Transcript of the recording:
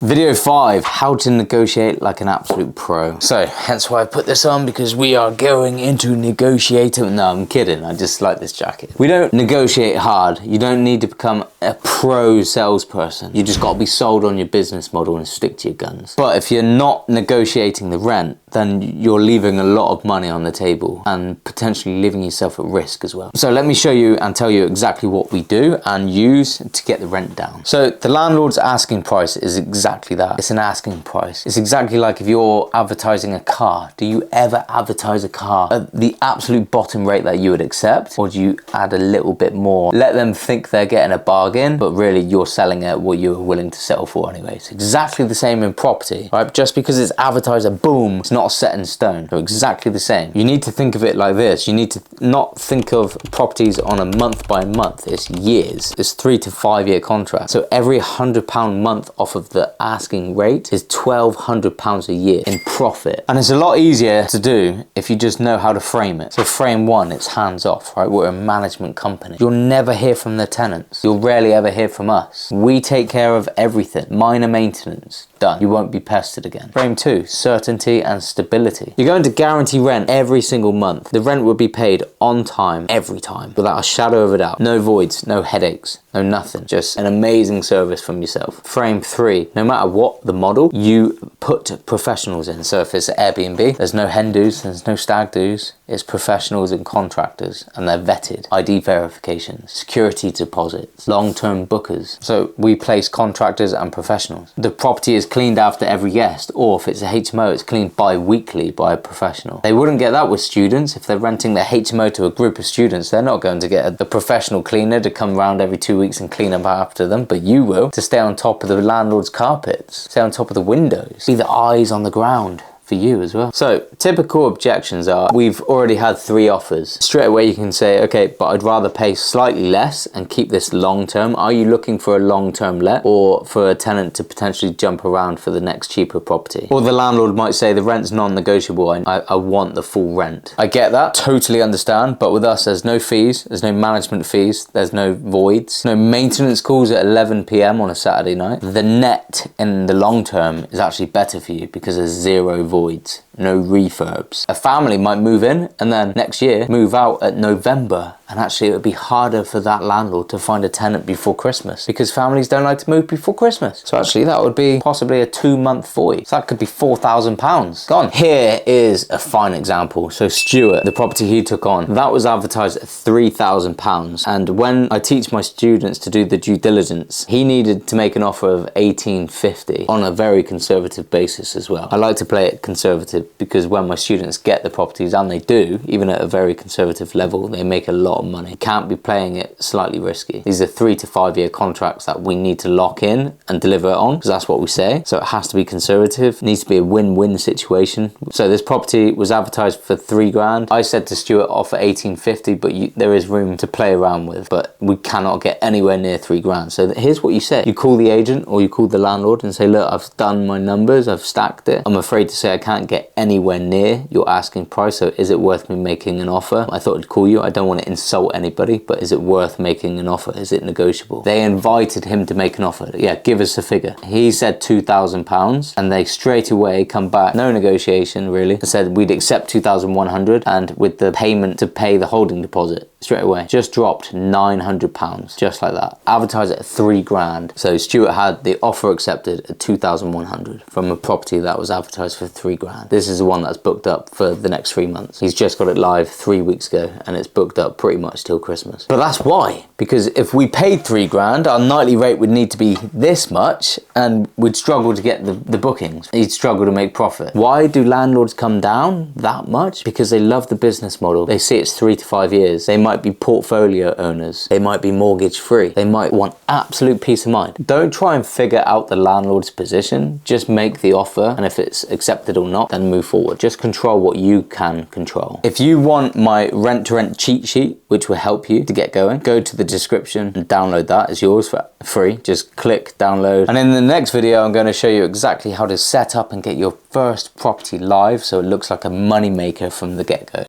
Video 5, how to negotiate like an absolute pro. So, hence why I put this on, because we are going into negotiating. No, I'm kidding. I just like this jacket. We don't negotiate hard. You don't need to become a pro salesperson. You just got to be sold on your business model and stick to your guns. But if you're not negotiating the rent, then you're leaving a lot of money on the table and potentially leaving yourself at risk as well. So let me show you and tell you exactly what we do and use to get the rent down. So the landlord's asking price is exactly that. It's an asking price. It's exactly like if you're advertising a car. Do you ever advertise a car at the absolute bottom rate that you would accept? Or do you add a little bit more? Let them think they're getting a bargain, but really you're selling at what you're willing to settle for anyway. It's exactly the same in property, right? Just because it's advertised a boom, it's not set in stone. They're exactly the same. You need to think of it like this. You need to not think of properties on a month by month. It's years. It's 3 to 5 year contract. So every £100 month off of the asking rate is £1,200 a year in profit. And it's a lot easier to do if you just know how to frame it. So frame one, it's hands off, right? We're a management company. You'll never hear from the tenants. You'll rarely ever hear from us. We take care of everything. Minor maintenance, done. You won't be pestered again. Frame two, certainty and stability. You're going to guarantee rent every single month. The rent will be paid on time, every time, without a shadow of a doubt. No voids, no headaches, no nothing. Just an amazing service from yourself. Frame three, no matter what the model, you put professionals in. So if it's Airbnb, there's no hen do's, there's no stag do's. It's professionals and contractors, and they're vetted. ID verifications, security deposits, long-term bookers. So we place contractors and professionals. The property is cleaned after every guest, or if it's a HMO, it's cleaned bi-weekly by a professional. They wouldn't get that with students. If they're renting their HMO to a group of students, they're not going to get a professional cleaner to come around every 2 weeks and clean up after them, but you will, to stay on top of the landlord's carpets, stay on top of the windows, be the eyes on the ground for you as well. So typical objections are, we've already had 3 offers. Straight away you can say, okay, but I'd rather pay slightly less and keep this long term. Are you looking for a long term let, or for a tenant to potentially jump around for the next cheaper property? Or the landlord might say the rent's non-negotiable, I want the full rent. I get that, totally understand, but with us there's no fees, there's no management fees, there's no voids, no maintenance calls at 11 PM on a Saturday night. The net in the long term is actually better for you because there's 0 voids, no refurbs. A family might move in and then next year move out at November, and actually it would be harder for that landlord to find a tenant before Christmas because families don't like to move before Christmas. So actually that would be possibly a 2-month void. So that could be £4,000 gone. Here is a fine example. So Stuart, the property he took on, that was advertised at £3,000. And when I teach my students to do the due diligence, he needed to make an offer of $1,850 on a very conservative basis as well. I like to play it conservative because when my students get the properties, and they do, even at a very conservative level, they make a lot of money. You can't be playing it slightly risky. These are 3 to 5 year contracts that we need to lock in and deliver on, because that's what we say. So it has to be conservative. It needs to be a win-win situation. So this property was advertised for 3 grand. I said to Stuart, offer 1850, but there is room to play around with, but we cannot get anywhere near 3 grand. So here's what you say. You call the agent or you call the landlord and say, look, I've done my numbers, I've stacked it. I'm afraid to say I can't get anywhere near your asking price, so is it worth me making an offer? I thought I'd call you. I don't want to insult anybody, but is it worth making an offer? Is it negotiable? They invited him to make an offer. Yeah, give us a figure. He said £2,000, and they straight away come back, no negotiation really, said we'd accept 2,100, and with the payment to pay the holding deposit straight away, just dropped £900, just like that. Advertised at 3 grand. So Stuart had the offer accepted at 2,100 from a property that was advertised for 3 grand. This is the one that's booked up for the next 3 months. He's just got it live 3 weeks ago, and it's booked up pretty much till Christmas. But that's why, because if we paid 3 grand, our nightly rate would need to be this much, and we'd struggle to get the bookings. He'd struggle to make profit. Why do landlords come down that much? Because they love the business model. They see it's 3 to 5 years. They might be portfolio owners. They might be mortgage free. They might want absolute peace of mind. Don't try and figure out the landlord's position. Just make the offer, and if it's accepted or not, then move forward. Just control what you can control. If you want my rent-to-rent cheat sheet, which will help you to get going, go to the description and download that. It's yours for free. Just click download. And in the next video, I'm going to show you exactly how to set up and get your first property live so it looks like a money maker from the get-go.